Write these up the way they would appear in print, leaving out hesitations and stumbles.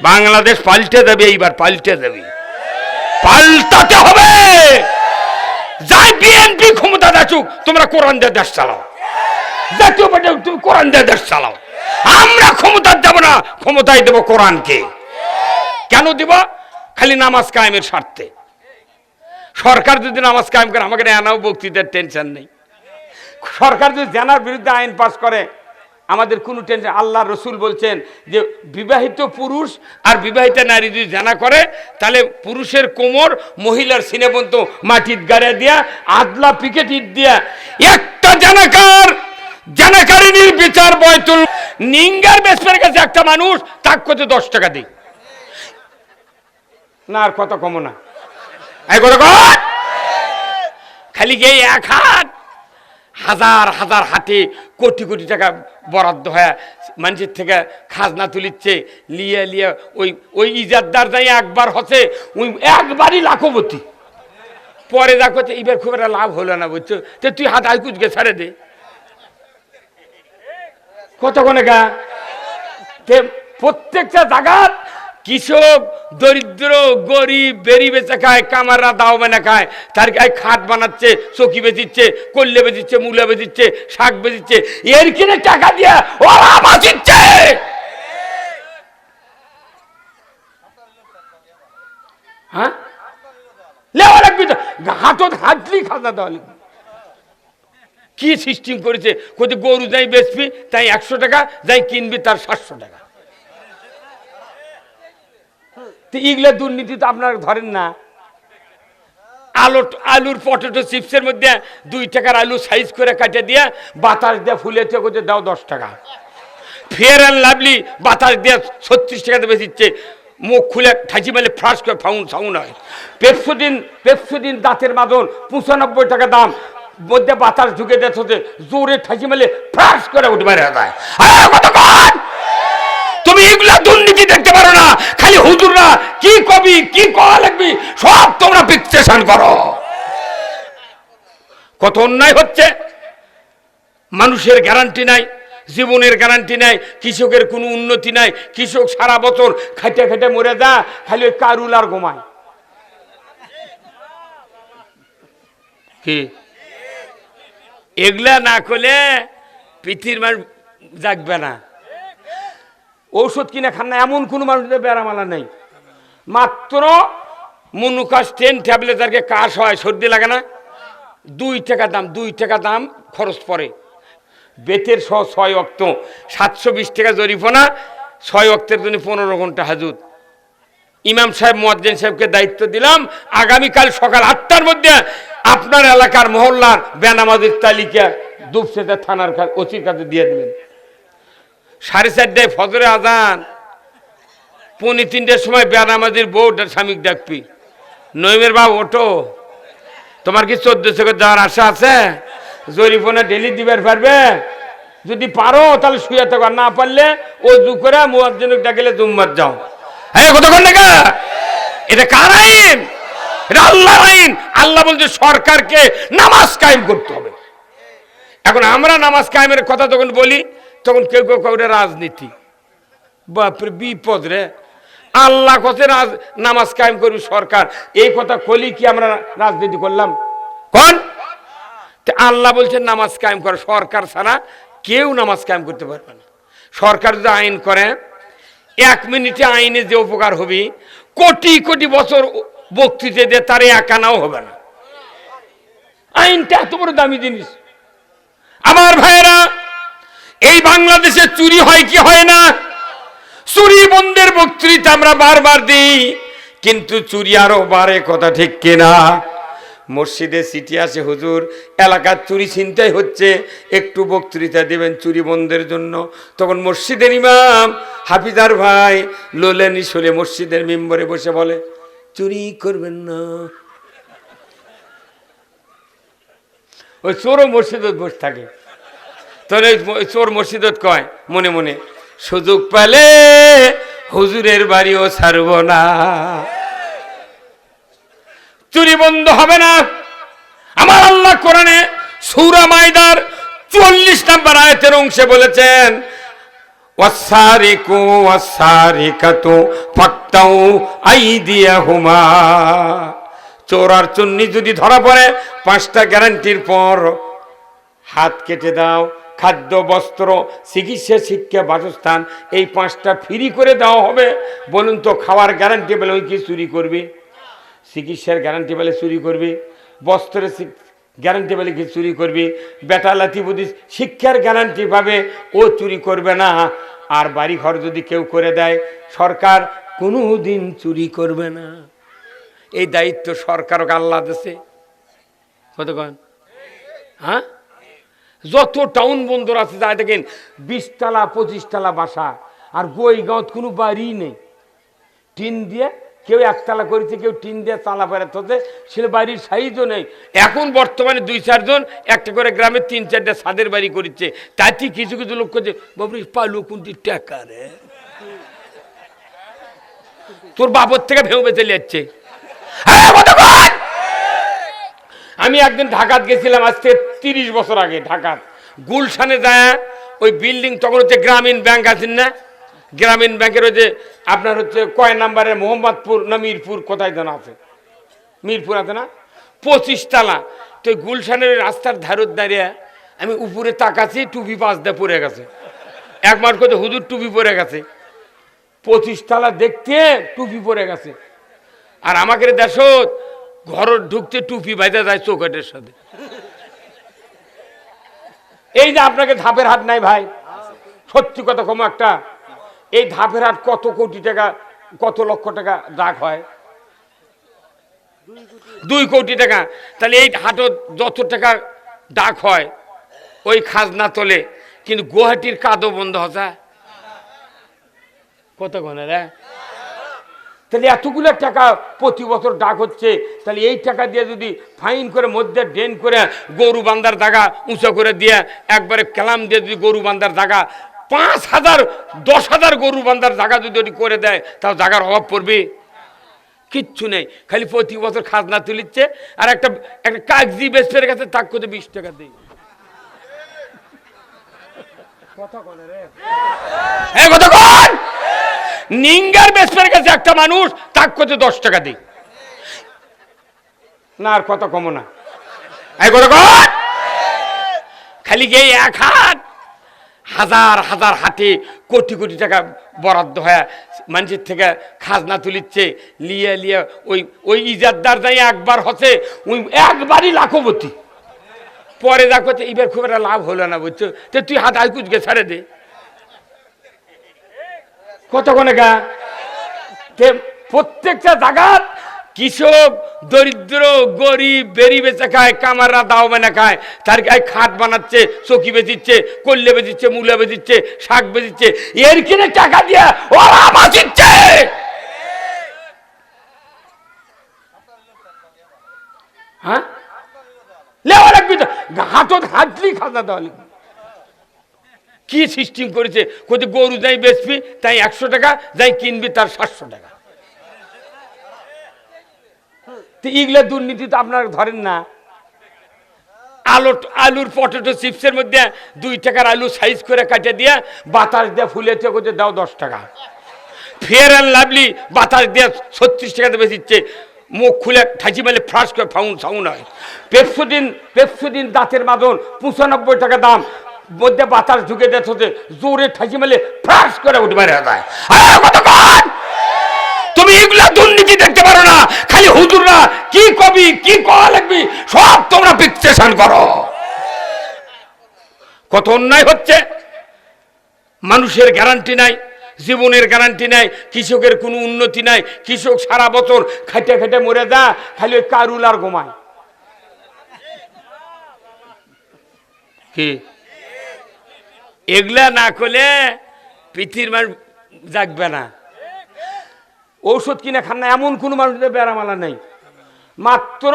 বাংলাদেশ পাল্টে দেবে, এইবার পাল্টে দেবে, পাল্টাতে হবে। যাই বিএনপি ক্ষমতা দেখুক, তোমরা কোরআন দিয়ে দেশ চালাও। জাতীয় পার্টি তুমি কোরআন দিয়ে দেশ চালাও। আমরা ক্ষমতা দেব না, ক্ষমতায় দেব কোরআনকে। কেন দিব? খালি নামাজ কায়েমের স্বার্থে। সরকার যদি নামাজ কায়েম করে, আমাকে এনাও বক্তৃতার টেনশন নেই। সরকার যদি জানার বিরুদ্ধে আইন পাস করে, আমাদের কোনো টেনশন। আল্লাহ রসুল বলছেন যে বিবাহিত পুরুষ আর বিবাহিতা নারী যদি জানা করে, তাহলে পুরুষের কোমর মহিলার সিনে পর্যন্ত মাটির গাড়া দিয়া, আদলা পিকেট ইট দিয়া, একটা জানাকারিনীর বিচার বয়তুল নিঙ্গার বেসপের কাছে একটা মানুষ তাক করতে 10 টাকা দিই না, আর কত কম না, খালি গিয়ে এক হাত হাজার হাজার হাতে কোটি কোটি টাকা বরাদ্দ হয় মানুষের থেকে খাজনা তুলিচ্ছে, লিয়ে লিয়ে ওই ইজাদদার যাই একবার হচ্ছে, ওই একবারই লাখপতি। পরে যা করছে, এবার খুব একটা লাভ হলো না, বুঝছো? তো তুই হাত আইকুচকে ছেড়ে দে, কতক্ষণে গা। প্রত্যেকটা জায়গার কৃষক, দরিদ্র, গরিব, বেরি বেচে খায়, কামাররা দাও বেনা খায়, তার গায়ে খাট বানাচ্ছে, চকি বেচিচ্ছে, কল্লে বেচিচ্ছে, মূলা বেচিচ্ছে, শাক বেচিচ্ছে, এর কিনে টাকা দিয়া ওরা বাঁচিচ্ছে। হ্যাঁ, লেওয়া লাগবি তো, হাতত হাতলি খাজা দেওয়া লাগবে। কি সিস্টেম করেছে, কোথায় গরু যাই বেচবি তাই 100 টাকা, যাই কিনবি তার 700 টাকা। ইগলা দুর্নীতি তো আপনারা ধরেন না। আলুর পটেটো চিপসের মধ্যে 2 টাকার আলু সাইজ করে কাটে দিয়ে বাতাস দিয়ে ফুলেছে, কোথায় দাও 10 টাকা। ফেয়ার অ্যান্ড লাভলি বাতাস দিয়ে 36 টাকাতে বেচিচ্ছে, মুখ খুলে ঠাঁচি মেলে ফ্রাস করে সাউন্ড হয়। পেপসোডিন দাঁতের মাদন 95 টাকা দাম, মধ্যে বাতাস ঢুকে দিচ্ছে, জোরে ঠাঁচি মেলে ফ্রাস করে উঠে বেড়ে যায়। তুমি এগুলা দুর্নীতি দেখতে পারো না, খালি হুজুররা কি কবি কি কওয়া লাগবি সব তোমরা ফিক্সেশন করো। কত অন্যায় হচ্ছে, মানুষের গ্যারান্টি নাই, জীবনের গ্যারান্টি নাই, কৃষকের কোনো উন্নতি নাই। কৃষক সারা বছর খাইতে খাইতে মরে যা, খালি ওই কারুল আর ঘুমায়। কি এগুলা না করলে পৃথিবীর মানুষ জাগবে না। ঔষধ কিনে খান না, এমন কোনো মানুষের ব্যারামালা নেই। মাত্র মনুকাস 10 ট্যাবলেট আর কাশ হয়, সর্দি লাগে না, 2 টাকা দাম, 2 টাকা দাম খরচ পড়ে। বেতের 6 ওয়াক্ত 720 টাকা জরিফনা, 6 ওয়াক্তের জন্য 15 ঘন্টা হাজুত। ইমাম সাহেব মুয়াজ্জিন সাহেবকে দায়িত্ব দিলাম, আগামীকাল সকাল 8টার মধ্যে আপনার এলাকার মহল্লার বেনামাজির তালিকা দুপসেতে থানার ওসির কাছে দিয়ে দেবেন। 4:30টায় ফজরে আজান, 2:45টার সময় বেনামাজির বউ স্বামীকে ডাকবি, নইমের বাপ ওঠো, তোমার কি 1400 করে যাওয়ার আশা আছে? জরিফনা ডেলি দিবার পারবে? যদি পারো তাহলে শুয়ে থাকো, আর না পারলে ওযু করে মুয়াজ্জিনকে ডাকলে জুম্মাত যাও। হ্যাঁ, কতক্ষণ টাকা? এটা কার আইন? এটা আল্লাহর আইন। আল্লাহ বলছে সরকারকে নামাজ কায়েম করতে হবে। এখন আমরা নামাজ কায়েমের কথা যখন বলি, তখন কেউ কেউ কেউ রাজনীতি। বাপরে বিপদ রে। আল্লাহ কথা নামাজ কায়েম করবি সরকার, এই কথা কলি কি আমরা রাজনীতি করলাম? কোন আল্লাহ বলছেন নামাজ কায়েম করে, সরকার ছাড়া কেউ নামাজ কায়েম করতে পারবে না। সরকার যদি আইন করে, 1 মিনিটে আইনে যে উপকার হবে, কোটি কোটি বছর বক্তৃতা দিয়ে তার একানাও হবে না। আইনটা এত বড় দামি জিনিস। আমার ভাইয়েরা, এই বাংলাদেশে চুরি হয় কি হয় না? চুরি বন্ধের বক্তৃতা আমরা বারবার দিই, কিন্তু চুরি আরো বাড়ে, কথা ঠিক কিনা? মসজিদে চিঠি আসে, হুজুর এলাকার চুরি ছিনতাই হচ্ছে, একটু বক্তৃতা দেবেন চুরি বন্ধের জন্য। তখন মসজিদের ইমাম হাফিজার ভাই লোলেনি শোলে মসজিদের মেম্বরে বসে বলে, চুরি করবেন না। ওই চোরও মসজিদত বসে থাকে। তখন ওই চোর মসজিদত কয় মনে মনে, সুযোগ পেলে হুজুরের বাড়িও ছাড়ব না। চুরি বন্ধ হবে না। আমার আল্লাহ কোরআনে সূরা মাইদার 44 নম্বর আয়াতের অংশে বলেছেন, ওয়াসারিকু ওয়াসারিকাতু ফাক্তাউ আইদিয়াহুমা, চোর আর চুন্নি যদি ধরা পড়ে 5টা গ্যারান্টির পর হাত কেটে দাও। খাদ্য, বস্ত্র, চিকিৎসা, শিক্ষা, বাসস্থান, এই 5টা ফ্রি করে দেওয়া হবে। বলুন তো, খাওয়ার গ্যারান্টি পেলে ওই কি চুরি করবে? চিকিৎসার গ্যারান্টি পেলে চুরি করবে? বস্ত্রের গ্যারান্টি পেলে কি চুরি করবে? বেটা লাথি বুদ্ধি শিক্ষার গ্যারান্টি পাবে, ও চুরি করবে না। আর বাড়ি ঘর যদি কেউ করে দেয়, সরকার কোনো দিন চুরি করবে না। এই দায়িত্ব সরকারকে আল্লাহ দিয়েছে। কত কন? হ্যাঁ, যত টাউন বন্দর আছে যা দেখেন 20 তলা 25 তলা বাসা, আর গোইগাঁত কোনো বাড়ি নেই। টিন দিয়ে কেউ 1 তলা করেছে, কেউ টিন দিয়ে চালা বেড়াতে হচ্ছে, সে বাড়ির সাইজও নেই। এখন বর্তমানে 2-4 জন একটা করে গ্রামে 3-4টা ছাদের বাড়ি করছে। তাতে কিছু কিছু লোক করছে, বাবরি পালু কোনটি টাকা রে, তোর বাবর থেকে ভেবে চলে যাচ্ছে। আমি একদিন ঢাকাত গেছিলাম, আজকে 30 বছর আগে। ঢাকাত গুলশানে যায় ওই বিল্ডিং, তখন হচ্ছে গ্রামীণ ব্যাংক আছেন না, গ্রামীণ ব্যাংকের ওই যে আপনার হচ্ছে কয় নাম্বারের মোহাম্মদপুর না মিরপুর, কোথায় যেন আছে, মিরপুর আছে না, 25 তলা। তো গুলশানের রাস্তার ধারত দাঁড়িয়ে আমি উপরে তাকাচ্ছি, টুপি পাশ দিয়ে পড়ে গেছে। একবার কোথাও হুজুর টুপি পরে গেছে, 25 তলা দেখতে টুপি পরে গেছে। আর আমাকে দেশত ঘর ঢুকতে টুপি বাইতে যায় চৌকাটের সাথে। এই যে আপনাকে ধাপের হাট নাই ভাই, সত্যি কথা কম একটা, এই ধাপের হাট কত কোটি টাকা, কত লক্ষ টাকা ডাক হয়? 2 কোটি টাকা। তাহলে এই হাটও যত টাকা ডাক হয় ওই খাজনা তোলে, কিন্তু গুয়াহাটির কাদো বন্ধ হচ্ছে কত গনে রে। তাহলে এতগুলো টাকা প্রতি বছর ডাক হচ্ছে, তাহলে এই টাকা দিয়ে যদি ফাইন করে মধ্যে ড্রেন করে গরু বান্ধার জায়গা উঁচু করে দিয়ে একবারে ক্যালাম দিয়ে যদি গরু বান্ধার জায়গা 5,000 10,000 গরু বান্ধার জায়গা যদি ওটি করে দেয়, তাও জায়গার অভাব পড়বে? কিচ্ছু নেই, খালি প্রতি বছর খাজনা তুলিচ্ছে। আর একটা কাগজি বেসপের কাছে তাক করে 20 টাকা দেয়। কথা বলে রে, হ্যাঁ কথা কন। নিঙ্গার বেসপের কাছে একটা মানুষ তাক করতে 10 টাকা দেয় না, আর কত কম না। খালি গিয়ে এক হাট, হাজার হাজার হাটে কোটি কোটি টাকা বরাদ্দ হয়, মানুষের থেকে খাজনা তুলিচ্ছে, লিয়ে লিয়ে ওই ওই ইজাদদার যাই একবার হচ্ছে, ওই একবারই লাখপতি। পরে যা করছে, এবার খুব একটা লাভ হলো না, বুঝছো, তো তুই হাত আইকুচকে ছেড়ে দে। কতক্ষণে গা প্রত্যেকটা জায়গার কৃষক, দরিদ্র, গরিব, বেরি বেচে খায়, কামাররা দাও বানা খায়, তার গায়ে খাট বানাচ্ছে, চকি বেচিচ্ছে, কল্লে বেচিচ্ছে, মূলা বেচিচ্ছে, শাক বেচিচ্ছে, এর কিনে টাকা দিয়ে ওরা বাঁচিচ্ছে। হ্যাঁ, লেওয়া লাগবি তো, হাতত হাঁটলি খাজা দেওয়া লিখবি। কি সিস্টেম করেছে, কোথায় গরু যাই বেচবি তাই 100 টাকা, যাই কিনবি তার 700 টাকা। এগুলা দুর্নীতি তো আপনারা ধরেন না। আলুর পটেটো চিপসের মধ্যে 2 টাকার আলু সাইজ করে কাটে দিয়ে বাতাস দিয়ে ফুলেছে, কোথায় দাও 10 টাকা। ফেয়ার অ্যান্ড লাভলি বাতাস দিয়ে 36 টাকাতে বেচিচ্ছে, মুখ খুলে ঠাঁচি মেলে ফ্রাস করে সাউন্ড হয়। পেপসোডিন দাঁতের মাদন 95 টাকা দাম, মধ্যে বাতাস ঢুকে দিতে হচ্ছে, জোরে ঠাঁচি মেলে ফ্রাস করে উঠে বেড়ে যায়। তুমি এগুলা দুর্নীতি দেখতে পারো না, খালি হুজুররা কি কবি কি কওয়া লাগবি সব তোমরা ফিক্সেশন করো। কত অন্যায় হচ্ছে, মানুষের গ্যারান্টি নাই, জীবনের গ্যারান্টি নাই, কৃষকের কোনো উন্নতি নাই। কৃষক সারা বছর খাইতে খাইতে মরে যা, খালি ওই কারুল আর ঘুমায়। কি এগুলা না করলে পৃথিবীর মানুষ জাগবে না। ঔষধ কিনে খান না এমন কোনো মানুষের বেড়ামালা নেই। মাত্র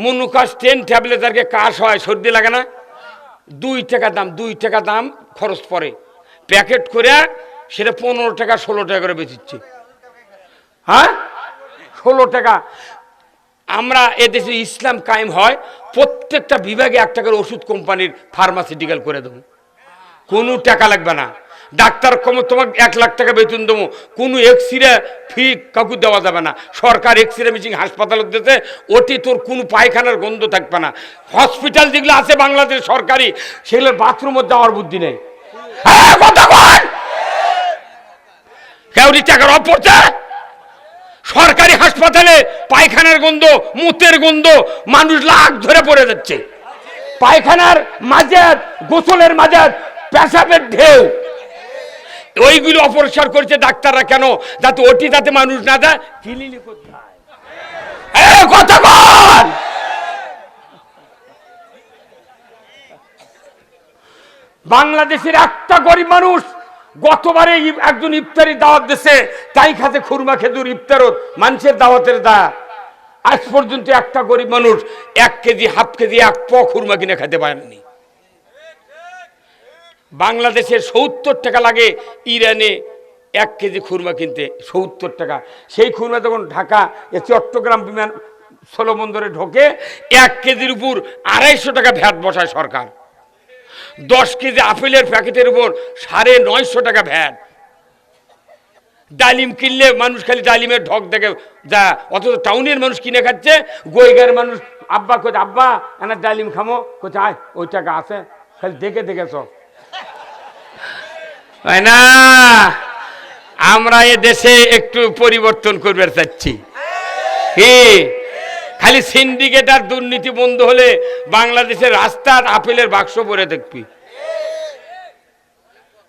মনুকাস 10 ট্যাবলেট আর কাশ হয়, সর্দি লাগে না, 2 টাকা দাম, 2 টাকা দাম খরচ পড়ে। প্যাকেট করে সেটা 15 টাকা 16 টাকা করে বেচিচ্ছে। হ্যাঁ, 16 টাকা। আমরা এদেশে ইসলাম কায়েম হয়, প্রত্যেকটা বিভাগে 1 টাকার ওষুধ কোম্পানির ফার্মাসিউটিক্যাল করে দেবো, কোনো টাকা লাগবে না। ডাক্তার তোমাকে 1 লাখ টাকা বেতন দেবো, কোনো এক্সরে ফি কাকু দেওয়া যাবে না। সরকার এক্সরে মেশিন হাসপাতালে দিতেছে, ওটি তোর কোনো পায়খানার গন্ধ থাকবে না। হসপিটাল যেগুলো আছে বাংলাদেশ সরকারি, সেগুলোর বাথরুমে যাওয়ার বুদ্ধি নেই। কেউরি টাকার অভাব পড়ছে? সরকারি হাসপাতালে পায়খানার গন্ধ, মুতের গন্ধ, মানুষ লাখ ধরে পড়ে যাচ্ছে। পায়খানার মাঝে, গোসলের মাঝে পেশাবের ঢেউ, ওইগুলো অপরিষ্কার করছে ডাক্তাররা। কেন? যাতে ওটি যাতে মানুষ না যায়। ক্লিনিক কোথায়? কথা বল। বাংলাদেশের একটা গরিব মানুষ গতবারে একজন ইফতারি দাওয়াত দিছে, তাই খাতে খুরমা খেজুর ইফতারত মানুষের দাওয়াতের দা। আজ পর্যন্ত একটা গরিব মানুষ 1 কেজি, হাফ কেজি, 1 প খুরমা কিনে খেতে পারেনি। বাংলাদেশের 70 টাকা লাগে ইরানে 1 কেজি খুরমা কিনতে, 70 টাকা। সেই খুরমা যখন ঢাকা চট্টগ্রাম বিমান স্থলবন্দরে ঢোকে, 1 কেজির উপর 250 টাকা ভ্যাট বসায় সরকার। 10 কেজি আপেলের প্যাকেটের উপর 950 টাকা ভ্যাট। ডালিম কিনলে মানুষ খালি ডালিমের ঢক দেখে যা, অথচ টাউনের মানুষ কিনে খাচ্ছে। গোয়গার মানুষ আব্বা কোথায়, আব্বা এনার ডালিম খামো, কোথায় আয়, ওই টাকা আছে, খালি দেখে দেখেছ না। আমরা এ দেশে একটু পরিবর্তন করবে চাচ্ছি। কি খালি সিন্ডিকেট আর দুর্নীতি বন্ধ হলে বাংলাদেশের রাস্তার আপেলের বাক্স পরে দেখবি।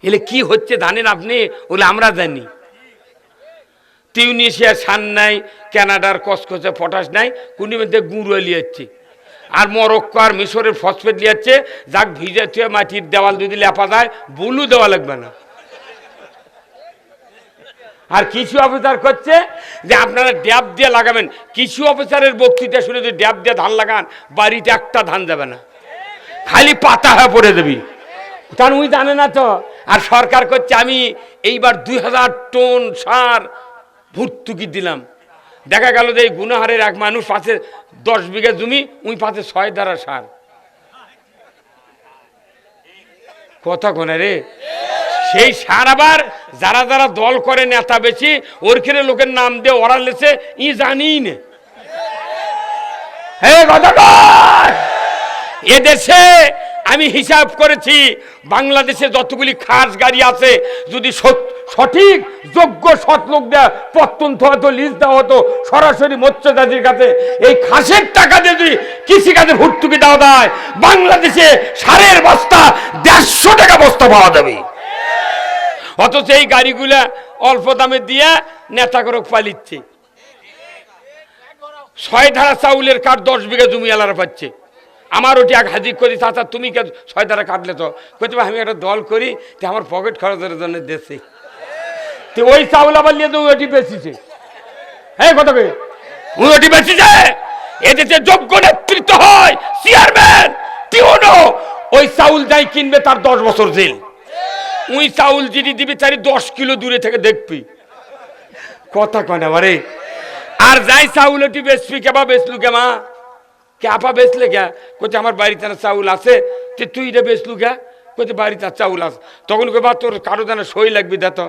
এলে কি হচ্ছে জানেন আপনি? ওলে আমরা জানি। টিউনিশিয়ার সান নাই, কানাডার কসকসে পটাশ নাই, কোন মধ্যে গুঁড়ো লিয়াচ্ছে। আর মরক্কো আর মিশরের ফসফেট লিয়াচ্ছে, যাক ভিজে থুয়ে মাটির দেওয়াল যদি লেপা যায়, বুলু দেওয়া লাগবে না। আর কিছু অফিসার করছে যে আপনারা ড্যাব দিয়ে লাগাবেন। কিছু অফিসারের বক্তৃতা শুনে যদি ড্যাব দিয়ে ধান লাগান, বাড়িতে একটা ধান যাবে না, খালি পাতা হয়ে পড়ে দেবি। কারণ উনি জানে না তো। আর সরকার করছে আমি এইবার 2000 টন সার ভর্তুকি দিলাম। দেখা গেল যে এই গুনাহারের এক মানুষ পাশে 10 বিঘা জমি, উনি পাশে 6 ধারা সার। কথা কোনে রে? সেই সার আবার যারা যারা দল করে নেতা বেশি, ওরখানে লোকের নাম দিয়ে ওরা লেছে, ই জানি না। এদেশে আমি হিসাব করেছি, বাংলাদেশে যতগুলি খাস গাড়ি আছে, যদি সঠিক যোগ্য সৎ লোক দেয়া প্রত্যন্ত হতো, লিজ দেওয়া হতো সরাসরি মৎস্যচাষীর কাছে, এই খাসের টাকা দিয়ে যদি কৃষিকাজে ভর্তুকি দেওয়া যায়, বাংলাদেশে সারের বস্তা 150 টাকা বস্তা পাওয়া যাবে। অথচ এই গাড়িগুলা অল্প দামে দিয়ে নেতা করে পালিচ্ছে। 6 ধারা চাউলের কাঠ 10 বিঘা জমি আলারা পাচ্ছে। আমার ওটি এক হাজির করি, চাচা তুমি কে 6 ধারা কাটলে? তো কইতে আমি একটা দল করি, তো আমার পকেট খরচের জন্য দেশে, তো ওই চাউল আবার নিয়ে তো ওটি বেচিছে। হ্যাঁ কথা কে ওটি বেচিছে। এদেশে যোগ্য নেতৃত্ব হয়, চেয়ারম্যান টিউনো, ওই চাউল যাই কিনবে তার 10 বছর জেল। ওই চাউল যদি দিবি তারি 10 কিলো দূরে থেকে দেখবি। কথা কয় না মারে। আর যাই চাউল ওটি বেচবি, কেবা বেচলু কেমা, কে আপা বেচলে কে? কোথায় আমার বাড়িতে চাউল আছে। তুই এটা বেচলু কে? কোথায় বাড়িতে চাউল আছে। তখন কেবা তোর কারো জানা সই লাগবি, দে তো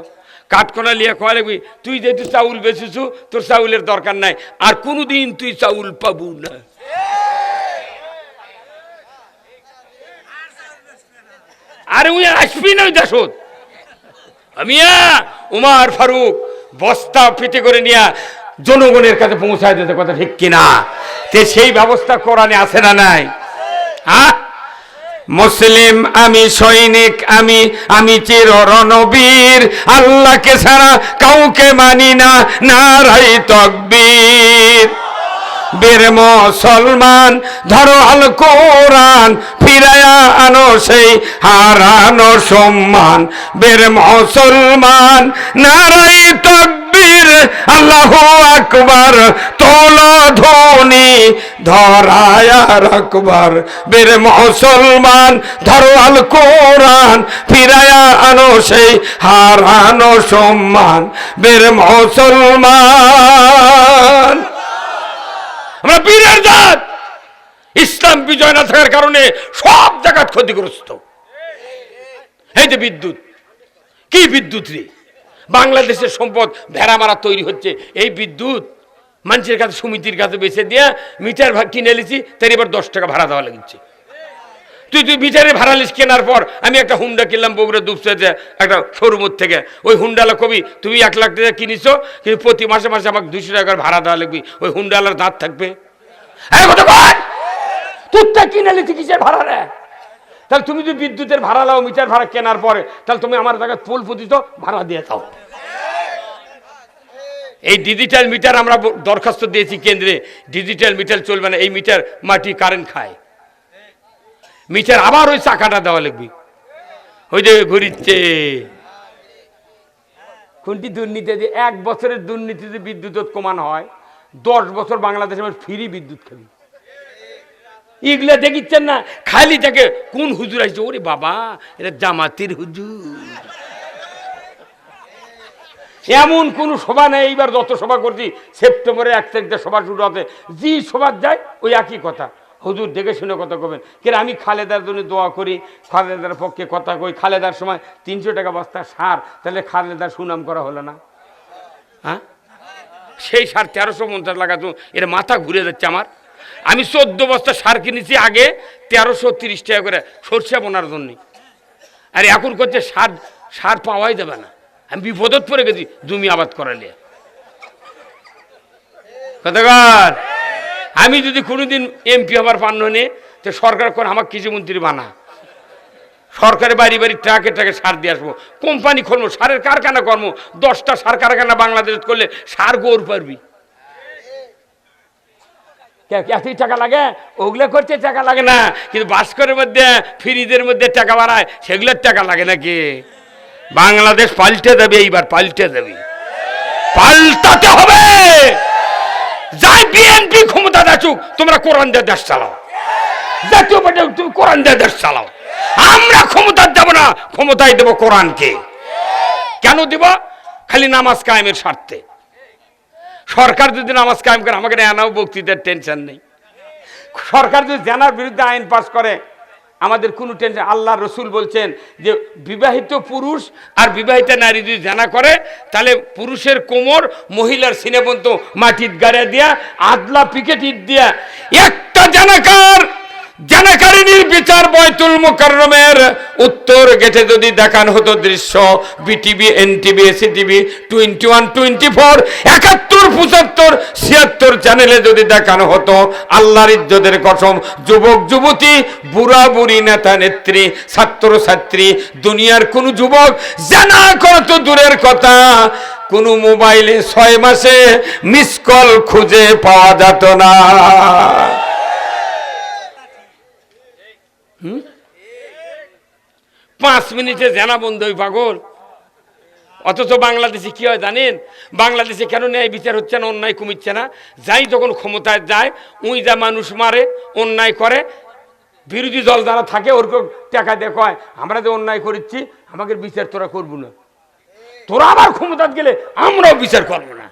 কাঠকোনা লিয়ে কয়া লাগবি, তুই যেহেতু চাউল বেচিছু তোর চাউলের দরকার নাই, আর কোনোদিন তুই চাউল পাবু না। আরে উনি আসবি না ওই দেশত। আমি উমার ফারুক বস্তা পিটে করে নিয়ে জনগণের কাছে পৌঁছায় দিতে, কথা ঠিক কিনা? সেই ব্যবস্থা কোরআনে আছে না নাই? হ্যাঁ, মুসলিম আমি, সৈনিক আমি, আমি চির রণবীর, আল্লাহকে ছাড়া কাউকে মানি না, নারাই তাকবীর। বীর মুসলমান ধরো আল কোরআন, ফিরায়া আনো সেই হারানো সম্মান। বীর মুসলমান নারাই তাকবীর, আল্লাহু আকবার, তোলা ধ্বনি ধরায়া রাখবার। বীর মুসলমান ধরো আল কোরআন, ফিরায়া আনো সেই হারানো সম্মান। বীর মুসলমান আমরা বীরের জাত। ইসলাম বিজয় না থাকার কারণে সব জায়গা ক্ষতিগ্রস্ত। এই যে বিদ্যুৎ, কি বিদ্যুৎ রে, বাংলাদেশের সম্পদ ভেড়া মারা তৈরি হচ্ছে, এই বিদ্যুৎ মানুষের কাছে সমিতির কাছে বেছে দিয়ে মিটার কিনে নিছি, তার এবার 10 টাকা ভাড়া দেওয়া লাগছে। তুই মিটারে ভাড়া লিস কেনার পর আমি একটা হুন্ডা কিনলাম বগুড়া দুপসাতে একটা শোরুমের থেকে, ওই হুন্ডালা কবি তুমি 1 লাখ টাকা কিনিস, কিন্তু প্রতি মাসে মাসে আমাকে 200 টাকার ভাড়া দেওয়া লাগবে, ওই হুন্ডালার দাঁত থাকবে? তুই কিনে নিছি কিসের ভাড়া রে? তাহলে তুমি যদি বিদ্যুতের ভাড়া লাও মিটার ভাড়া কেনার পরে, তাহলে তুমি আমার জায়গায় ফুল পুঁতিত ভাড়া দিয়ে দাও। এই ডিজিটাল মিটার আমরা দরখাস্ত দিয়েছি কেন্দ্রে, ডিজিটাল মিটার চলবে না, এই মিটার মাটি কারেন্ট খায়, মিটার আবার ওই চাকাটা দেওয়া লাগবে, ওই যে ঘুরিচ্ছে। কোনটি দুর্নীতি? যে 1 বছরের দুর্নীতিতে বিদ্যুৎ কমানো হয়, 10 বছর বাংলাদেশে ফ্রি বিদ্যুৎ খাবি। এগুলা দেখিচ্ছেন না, খালি তাকে কোন হুজুর আসছে, ওরে বাবা এটা জামাতের হুজুর। এমন কোন সভা নেই, এইবার যত সভা করছি সেপ্টেম্বরের 1 তারিখে সভা শুরু হতে, যে সভা যায় ওই একই কথা, হুজুর দেখে শুনে কথা কবেন। কেন আমি খালেদার জন্য দোয়া করি, খালেদার পক্ষে কথা কই, খালেদার সময় 300 টাকা বস্তা সার, তাহলে খালেদার সুনাম করা হলো না? হ্যাঁ, সেই সার 1350 লাগাতো, এর মাথা ঘুরে যাচ্ছে আমার। আমি 14 বস্তা সার কিনেছি আগে 1330 টাকা করে সরষে বোনার জন্য, আর এখন করছে সার পাওয়াই যাবে না। আমি বিপদত পড়ে গেছি জমি আবাদ করালে। কথাকার আমি যদি কোনোদিন এমপি হবার পান্ন নে, তো সরকার করে আমার কৃষিমন্ত্রী বানা, সরকারের বাড়ি বাড়ি ট্রাকে ট্রাকে সার দিয়ে আসবো, কোম্পানি খুলবো, সারের কারখানা কর্ম, 10টা সার কারখানা বাংলাদেশ করলে সার গৌর পারবি। এতই টাকা লাগে, ওগুলো করতে টাকা লাগে না, কিন্তু বাস্করের মধ্যে ফ্রিজের মধ্যে টাকা বাড়ায়, সেগুলোর টাকা লাগে নাকি? বাংলাদেশ পাল্টে দেবে, এইবার পাল্টে দেবে, পাল্টাতে হবে। যাই বিএনপি ক্ষমতা দেখুক, তোমরা কোরআন দিয়ে দেশ চালাও, জাতীয় পার্টি তুমি কোরআন দিয়ে দেশ চালাও, আমরা ক্ষমতা দেব না, ক্ষমতায় দেব কোরআনকে। কেন দিব? খালি নামাজ কায়েমের স্বার্থে। সরকার যদি নামাজ কায়েম করে, আমাকে এনাও বক্তৃতার টেনশন নেই। সরকার যদি জানার বিরুদ্ধে আইন পাস করে, আমাদের কোনো টেনশন। আল্লাহ রসুল বলছেন যে বিবাহিত পুরুষ আর বিবাহিত নারী যদি জানা করে, তাহলে পুরুষের কোমর মহিলার সিনে পর্যন্ত মাটির গাড়া দিয়া, আদলা পিকেট ইট দিয়া, একটা জানাকারিনীর বিচার বয়তুল মুকাররমের উত্তর গেটে যদি দেখানো হতো দৃশ্য, বিটিভি, এনটিভি, এসিটিভি, 21, 24, 71, 75, 76 চ্যানেলে যদি দেখানো হতো, আল্লাহর ইজ্জতের কসম, যুবক যুবতী, বুড়া বুড়ি, নেতা নেত্রী, ছাত্র ছাত্রী, দুনিয়ার কোন যুবক জানা কত দূরের কথা, কোন মোবাইলে 6 মাসে মিস কল খুঁজে পাওয়া যেত না। 5 মিনিটে জানা বন্ধ হই পাগল। অথচ বাংলাদেশে কি হয় জানেন? বাংলাদেশে কেন ন্যায় বিচার হচ্ছে না, অন্যায় কমিচ্ছে না? যাই যখন ক্ষমতায় যায়, উই যা মানুষ মারে, অন্যায় করে, বিরোধী দল যারা থাকে ওরকম টাকা দিয়ে কয়, আমরা যে অন্যায় করেছি আমাদের বিচার তোরা করবো না, তোরা আবার ক্ষমতা গেলে আমরাও বিচার করবো না।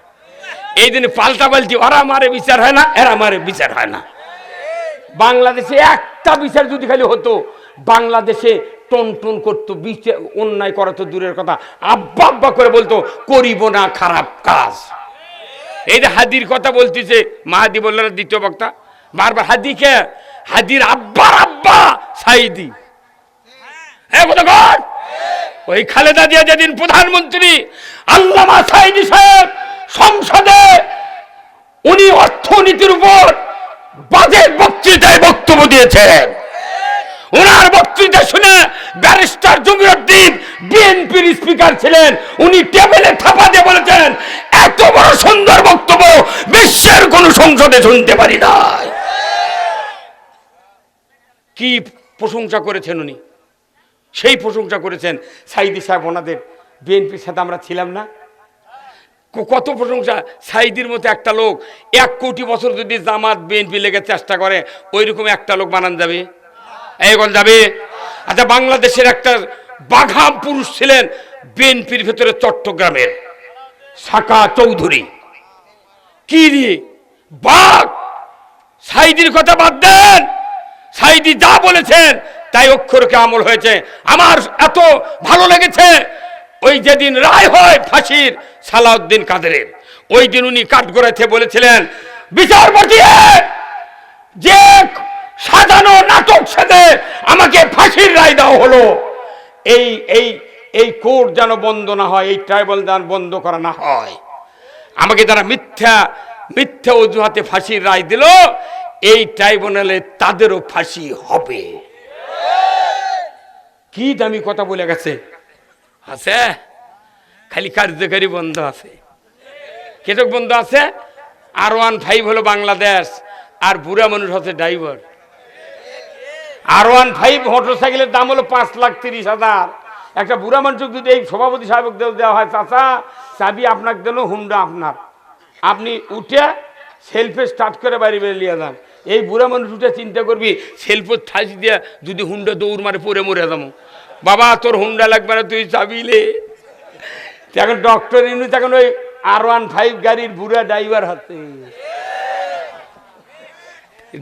এই দিনে পাল্টা পাল্টি, ওরা মারে বিচার হয় না, এরা মারে বিচার হয় না। বাংলাদেশে একটা বিচার যদি খালি হতো, বাংলাদেশে টন টন করতো, বিচার অন্যায় করা তো দূরের কথা, আব্বা আব্বা করে বলতো করিব না খারাপ কাজ। এই যে হাদির কথা বলতেছে, মাহাদি বললেন দ্বিতীয় বক্তা, বারবার হাদিকে, হাদির আব্বার আব্বা সাইদি। ওই খালেদা জিয়া যেদিন প্রধানমন্ত্রী, আল্লামা সাইদি সাহেব সংসদে উনি অর্থনীতির উপর বাজেট বক্তৃতায় বক্তব্য দিয়েছেন। ওনার বক্তৃতা শুনে ব্যারিস্টার জমিরুদ্দিন, বিএনপির স্পিকার ছিলেন, উনি টেবিলে থাপা দিয়ে বলেছেন, এত বড় সুন্দর বক্তব্য বিশ্বের কোন সংসদে শুনতে পারি না। কি প্রশংসা করেছেন উনি, সেই প্রশংসা করেছেন সাইদি সাহেব। ওনাদের বিএনপির সাথে আমরা ছিলাম না, কত প্রশংসা। সাইদির মতো একটা লোক 1 কোটি বছর যদি জামাত বিএনপি লেগে চেষ্টা করে, ওই রকম একটা লোক বানান যাবে? এগোল যাবে? আচ্ছা, বাংলাদেশের একটা বাঘা পুরুষ ছিলেন বিএনপির ভেতরে, চট্টগ্রামের সাকা চৌধুরী। কি দিয়ে বাঘ! সাইদির কথা বাদ দেন, সাইদি যা বলেছেন তাই অক্ষরকে আমল হয়েছে। আমার এত ভালো লেগেছে, ওই যেদিন রায় হয় ফাঁসির সালাউদ্দিন কাদেরের, ওই দিন উনি কাঠগড়াইতে বলেছিলেন, বিচারপতি যে সাজানো নাটক সেদে আমাকে ফাঁসির রায় দেওয়া হলো, এই এই এই কোর্ট যেন বন্ধ না হয়, এই ট্রাইব্যুনাল যেন বন্ধ করা না হয়। আমাকে যারা মিথ্যা মিথ্যা অজুহাতে ফাঁসির রায় দিল, এই ট্রাইব্যুনালে তাদেরও ফাঁসি হবে। কি দামি কথা বলে গেছে। আছে খালি কার্যকারী বন্ধ আছে, কেটক বন্ধ আছে। R15 হলো বাংলাদেশ, আর বুড়া মানুষ হচ্ছে ড্রাইভার। R15 মোটরসাইকেলের দাম হলো 5,30,000। একটা বুড়া মানুষ যদি এই সভাপতি সাহেব দেওয়া হয়, চাচা চাবি আপনাকে দিল, হুন্ডা আপনার, আপনি উঠে সেলফে স্টার্ট করে বাড়ি বেরিয়ে যান। এই বুড়া মানুষ উঠে চিন্তা করবি, সেলফে ঠাসি দিয়ে যদি হুন্ডা দৌড় মারে পরে মরে যাবো। বাবা তোর হুন্ডা লাগবে না, তুই চাবিলে। এখন ডক্টর ইউনুস এখন ওই R15 গাড়ির বুড়া ড্রাইভার হাতে,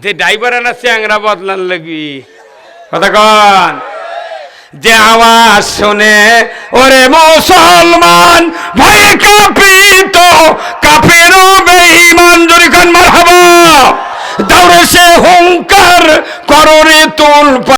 যে ড্রাইভার আনা চ্যাংরা বদলান লাগবি। কথা কন, যে আওয়াজ শুনে ওরে মুসলমান ভয়ে কাঁপিত, কাফেরও বেঈমান, জোরে কান মারহাবা। দৌড়ে সে হুঙ্কার কররে তুল।